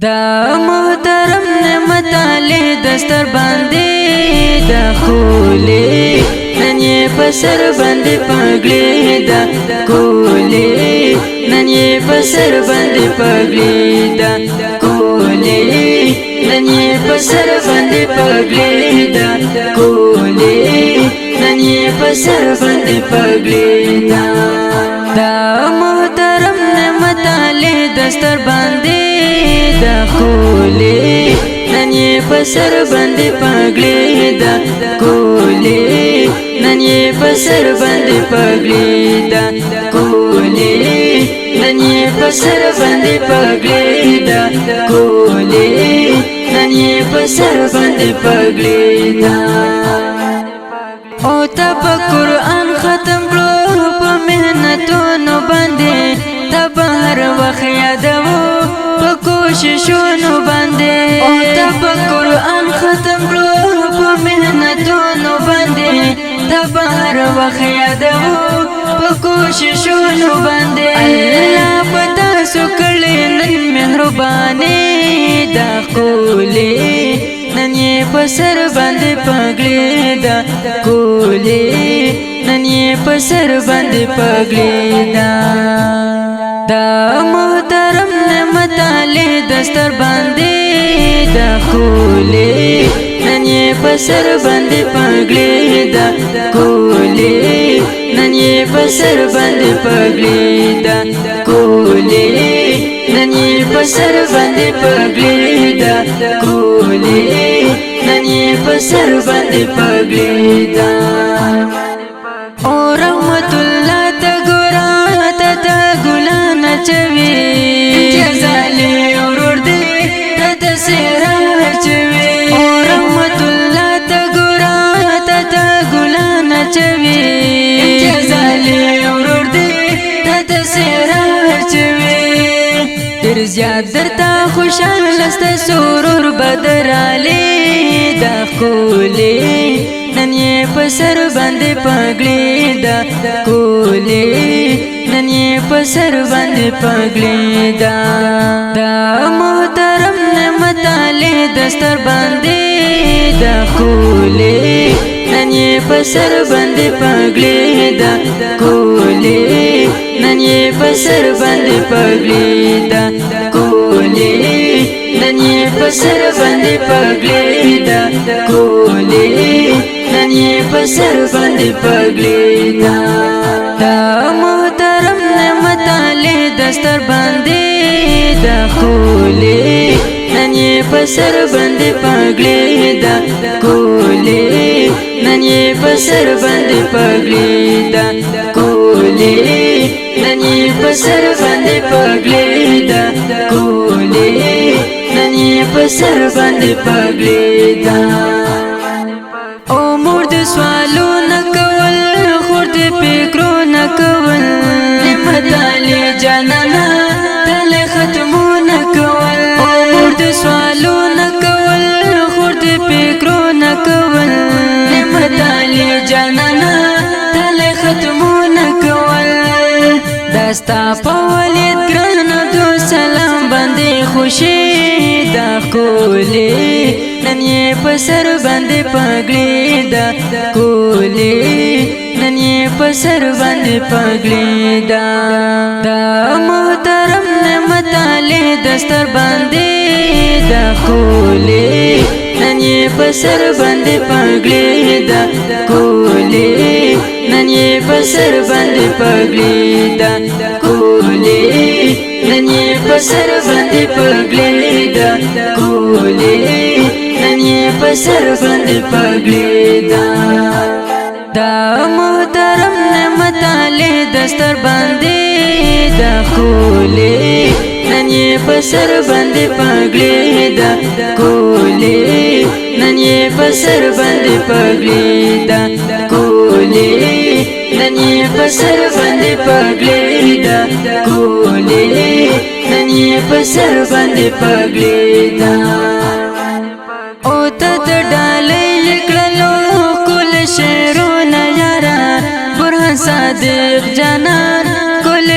دا محترم نعمت علی دستر باندې دا خولې نن یې په سر باندې پګړې دا خولې نن یې په سر باندې پګړې دا خولې نن یې په سر باندې پګړې دا خولې نن یې په سر باندې پګړې دا محترم نعمت علی دستر باندې دا خولې نن یې په سر باندې پګړې دا خولې نن یې په سر باندې پګړې دا خولې نن یې په سر باندې پګړې دا خولې نن یې په سر باندې پګړې دا او ته په قرآن ختم کړو په محنتونو باندې ته په هر وخت یادوو په کوششونو باندې او ته په قرآن ختم کړو په محنتونو باندې ته په هر وخت یادوو په کوششونو باندې الله په تاسو کړې نن مهرباني دا خولې نن یې په سر باندې پګړې دا خولې نن یې په سر باندې پګړې دا محترم نعمت علی دستر باندې دا خولې نن یې په سر باندې پګړې دا خولې نن یې په سر باندې پګړې دا خولې نن یې په سر باندې پګړې دا خولې نن یې په سر باندې پګړې دا او رحمت الله ته ګورا ته ګلان چوي جزالي ورور دې ته سره چوي او رحمت الله ته ګورا ته ګلان چوي جزالي ورور دې ته سره چوي ډېر زیات درته خوشاله ست سرور بدراله دا خولې نن یې په سر باندې پګړې دا خولې نن یې په سر باندې پګړې دا محترم نعمت علی دستر باندې دا خولې نن یې په سر باندې پګړې دا خولې نن یې په سر باندې پګړې دا خولې نن یې په سر باندې پګړې دا خولې نن یې په سر باندې پګړې دا محترم نعمت علی دستر باندې دا خولې نن یې په سر باندې پګړې دا خولې نن یې په سر باندې پګړې دا خولې نن یې په سر باندې پګړې دا خولې نن یې په سر باندې پګړې دا او مور د سوالونه کول خور د فکرونه کول نعمت علی جانانا تل ختمونه کول او مور د سوالونه کول خور د فکرونه کول نعمت علی جانانا تل ختمونه کول دستا په ولید ګران دو سلام باندې خوشي دا خولې نن یې په سر باندې پګړې دا خولې نن یې په سر باندې پګړې دا محترم نعمت علی دستر باندې دا خولې نن یې په سر باندې پګړې دا خولې نن یې په سر باندې پګړې دا خولې نن یې په سر باندې پګړې دا خولې نن یې په سر باندې پګړې دا محترم نعمت علی دستر باندې دا خولې نن یې په سر باندې پګړې دا خولې نن یې په سر باندې پګړې دا خولې نن یې په سر باندې پګړې دا خولې نن یې په سر باندې پګړې او ته د ډالۍ کړلو کل شعرونه یارا برهان صادق جانان کل